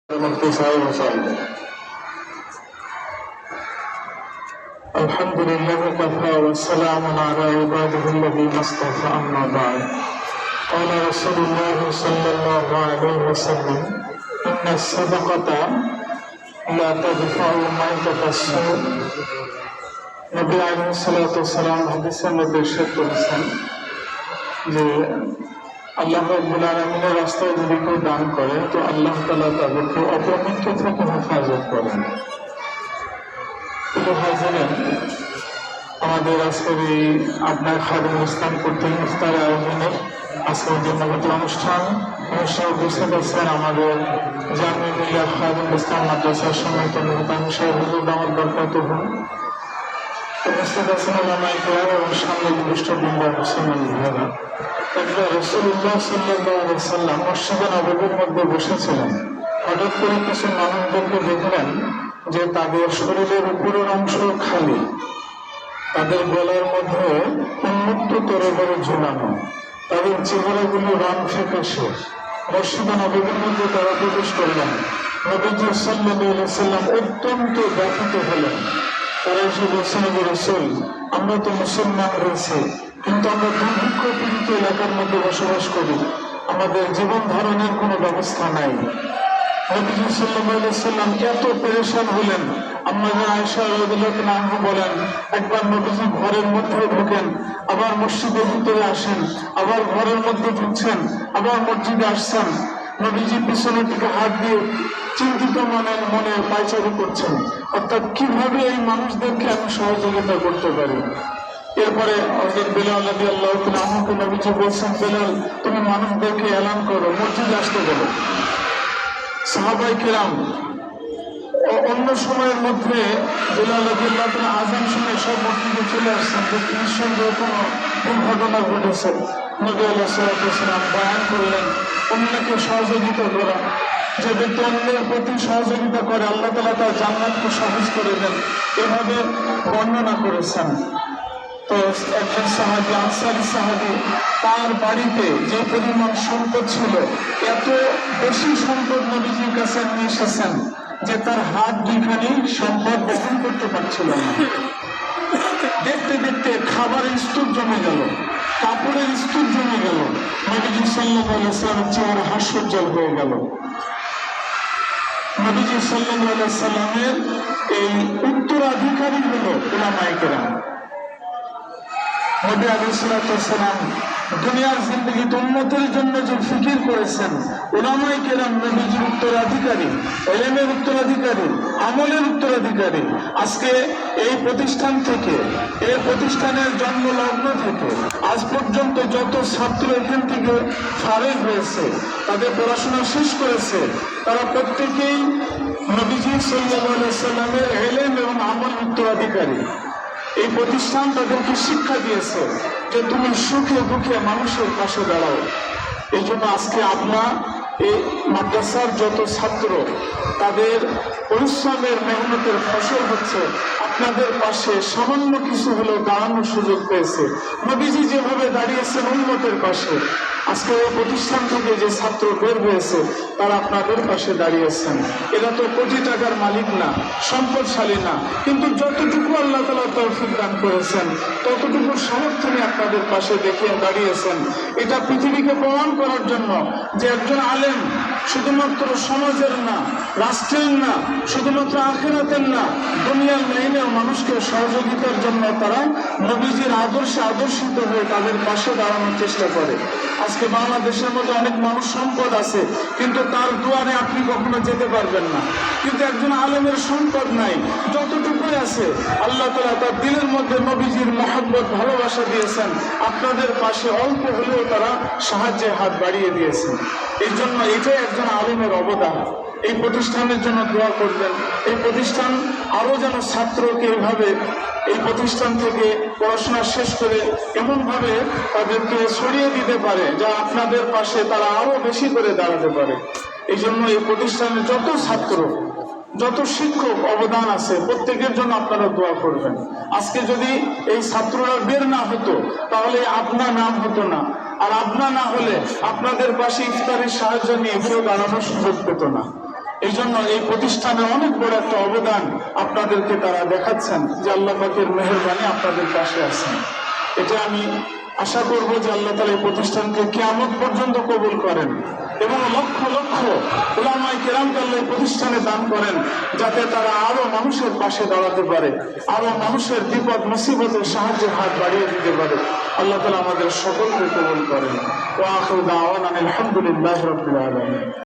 الحمد لله وكفى والسلام على عباده الذين اصطفى أما بعد قال رسول الله صلى الله عليه وسلم إن الصدقة لا تدفع ميتة السوء নবী আলাইহিস সালাতু ওয়াস সালাম হাদিসের মধ্যে ইরশাদ করেছেন যে আল্লাহ রাব্বুল আলামিনের রাস্তায় যদি কেউ দান করে তো আল্লাহ তাআলা তাদেরকে অপমৃত্যু থেকে হেফাজত করেন। আমাদের আজকের এই আপনার খাদিম ইসলাম কর্তৃক ইফতার আয়োজনের আজকের দিনগত অনুষ্ঠানে উপস্থিত আছেন আমাদের জামিয়া মিলিয়া খাদিম ইসলাম মাদ্রাসার সম্মানিত মুহতামিম সাহেব হুজুর দামাত বরকাতুহু, উপস্থিত আছেন উলামায়ে কেরাম এবং সামনে বিশিষ্ট দিনদার মুসলমান ভাইরা। একবার রাসূলুল্লাহ সাল্লাল্লাহু আলাইহি ওয়াসাল্লাম মসজিদে নববীর মধ্যে বসেছিলেন। হঠাৎ করে কিছু মানুষদেরকে দেখলেন যে তাদের শরীরের উপরের অংশ খালি, তাদের গলার মধ্যে উন্মুক্ত তরবারি ঝুলানো, তাদের চেহারাগুলো রং ফ্যাকাশে। মসজিদে নববীর মধ্যে তারা প্রবেশ করলেন। নবীজি সাল্লাল্লাহু আলাইহি ওয়াসাল্লাম অত্যন্ত ব্যথিত হলেন। তারা এসে বলছেন, যে রাসূল, আমরা তো মুসলমান হয়েছি, কিন্তু আমরা দুর্ভিক্ষ পীড়িত এলাকার মধ্যে বসবাস করি, আমাদের জীবন ধারণের কোনো ব্যবস্থা নাই। নবীজি সাল্লাল্লাহু আলাইহি ওয়াসাল্লাম এত পেরেশান হলেন। আম্মা আয়েশা রাদিয়াল্লাহু আনহা বলেন, একবার নবীজি ঘরের মধ্যে ঢোকেন, আবার মসজিদের ভিতরে আসেন, আবার ঘরের মধ্যে ঢুকছেন, আবার মসজিদে আসছেন। নবীজি পিছনের দিকে হাত দিয়ে চিন্তিত মনে পায়চারি করছেন, অর্থাৎ কিভাবে এই মানুষদেরকে আমি সহযোগিতা করতে পারি। এরপরে হযরত বেলাল রাদিয়াল্লাহু আনহুকে নবীজি বলছেন, বেলাল, তুমি মানুষদেরকে এলান করো, মসজিদে আসতে বলো। সাহাবায়ে কেরাম অন্য সময়ের মধ্যে বেলাল রাদিয়াল্লাহু আনহু আযান শুনে সব মসজিদে চলে আসছেন যে নিঃসন্দেহে কোনো দুর্ঘটনা ঘটেছে। নবী আলাইহিস সালাতু ওয়াস সালাম বয়ান করলেন, অন্যকে সহযোগিতা করা, যে ব্যক্তি অন্যের প্রতি সহযোগিতা করে আল্লাহ তাআলা তার জান্নাতকে সহজ করে দেন, এভাবে বর্ণনা করেছেন। তো একজন সাহাবী, আনসারী সাহাবী, তার বাড়িতে যে পরিমাণ সম্পদ ছিল, এত বেশি সম্পদ নবীজির কাছে নিয়ে এসেছেন যে তার হাত দুইখানি সম্পদ বহন করতে পারছিল না। দেখতে দেখতে খাবারের স্তূপ জমে গেল, কাপড়ের স্তূপ জমে গেল। নবীজি সাল্লাল্লাহু আলাইহি ওয়াসাল্লামের চেহারা হাস্যোজ্জ্বল হয়ে গেল। নবীজি সাল্লাল্লাহু আলাইহি ওয়াসাল্লামের এই উত্তরাধিকারী হলো উলামায়ে কেরাম। নবী আলাইহিস সালাতু ওয়াস সালাম দুনিয়ার জিন্দেগিতে উম্মতের জন্য যে ফিকির করেছেন, উলামায়ে কেরাম নবীজির উত্তরাধিকারী, ইলমের উত্তরাধিকারী, আমলের উত্তরাধিকারী। আজকে এই প্রতিষ্ঠান থেকে, এই প্রতিষ্ঠানের জন্মলগ্ন থেকে আজ পর্যন্ত যত ছাত্র এখান থেকে ফারেগ হয়েছে, তাদের পড়াশোনা শেষ করেছে, তারা প্রত্যেকেই নবীজি সাল্লাল্লাহু আলাইহি ওয়াসাল্লামের ইলম এবং আমলের উত্তরাধিকারী। এই প্রতিষ্ঠান তাদেরকে শিক্ষা দিয়েছে যে তুমি সুখে দুঃখে মানুষের পাশে দাঁড়াও। এই জন্য আজকে আপনার এই মাদ্রাসার যত ছাত্র, তাদের পরিশ্রমের মেহনতের ফসল হচ্ছে আপনাদের পাশে সামান্য কিছু হলেও দাঁড়ানোর সুযোগ পেয়েছে। নবীজি যেভাবে দাঁড়িয়েছেন উম্মতের পাশে, আজকে এই প্রতিষ্ঠান থেকে যে ছাত্র বের হয়েছে তারা আপনাদের পাশে দাঁড়িয়েছেন। এরা তো কোটি টাকার মালিক না, সম্পদশালী না, কিন্তু যতটুকু আল্লাহ তাআলা তৌফিক দান করেছেন ততটুকু সামর্থ্য নিয়ে আপনাদের পাশে দেখিয়ে দাঁড়িয়েছেন। এটা পৃথিবীকে প্রমাণ করার জন্য যে একজন আলেম শুধুমাত্র সমাজের না, রাষ্ট্রের না, শুধুমাত্র আখিরাতের না, দুনিয়ার লাইনেও মানুষকে সহযোগিতার জন্য তারা নবীজির আদর্শে আদর্শিত হয়ে তাদের পাশে দাঁড়ানোর চেষ্টা করে। আজকে বাংলাদেশের মধ্যে অনেক মানুষ সম্পদ আছে, কিন্তু তার দুয়ারে আপনি কখনো যেতে পারবেন না। কিন্তু একজন আলেমের সম্পদ নাই, যতটুকুই আছে আল্লাহ তাআলা তার দিলের মধ্যে নবীজির মহব্বত, ভালোবাসা দিয়েছেন, আপনাদের পাশে অল্প হলেও তারা সাহায্যের হাত বাড়িয়ে দিয়েছেন। এই জন্য এটাই একজন আলেমের অবদান। এই প্রতিষ্ঠানের জন্য দোয়া করবেন। এই প্রতিষ্ঠান আরো যেন ছাত্রকে এইভাবে এই প্রতিষ্ঠান থেকে পড়াশোনা শেষ করে এমনভাবে তাদেরকে ছড়িয়ে দিতে পারে যা আপনাদের পাশে তারা আরো বেশি করে দাঁড়াতে পারে। এই জন্য এই প্রতিষ্ঠানের যত ছাত্র, যত শিক্ষক অবদান আছে, প্রত্যেকের জন্য আপনারা দোয়া করবেন। আজকে যদি এই ছাত্ররা বের না হতো তাহলে আপনার নাম হতো না, আর আপনার না হলে আপনাদের পাশে ইফতারের সাহায্য নিয়ে কেউ দাঁড়ানোর সুযোগ পেত না। এই জন্য এই প্রতিষ্ঠানে অনেক বড় একটা অবদান আপনাদেরকে তারা দেখাচ্ছেন যে আল্লাহ পাকের মেহেরবানি আপনাদের পাশে আছেন। এটা আমি আশা করব যে আল্লাহ তাআলা এই প্রতিষ্ঠানকে কিয়ামত পর্যন্ত কবুল করেন এবং লক্ষ লক্ষ উলামায়ে কেরামকে আল্লাহ এই প্রতিষ্ঠানে দান করেন, যাতে তারা আরো মানুষের পাশে দাঁড়াতে পারে, আরো মানুষের বিপদ মুসিবতের সাহায্যের হাত বাড়িয়ে দিতে পারে। আল্লাহ তাআলা আমাদের সকলকে কবুল করেন। ওয়া আখিরু দাওয়ানা আলহামদুলিল্লাহি রাব্বিল আলামিন।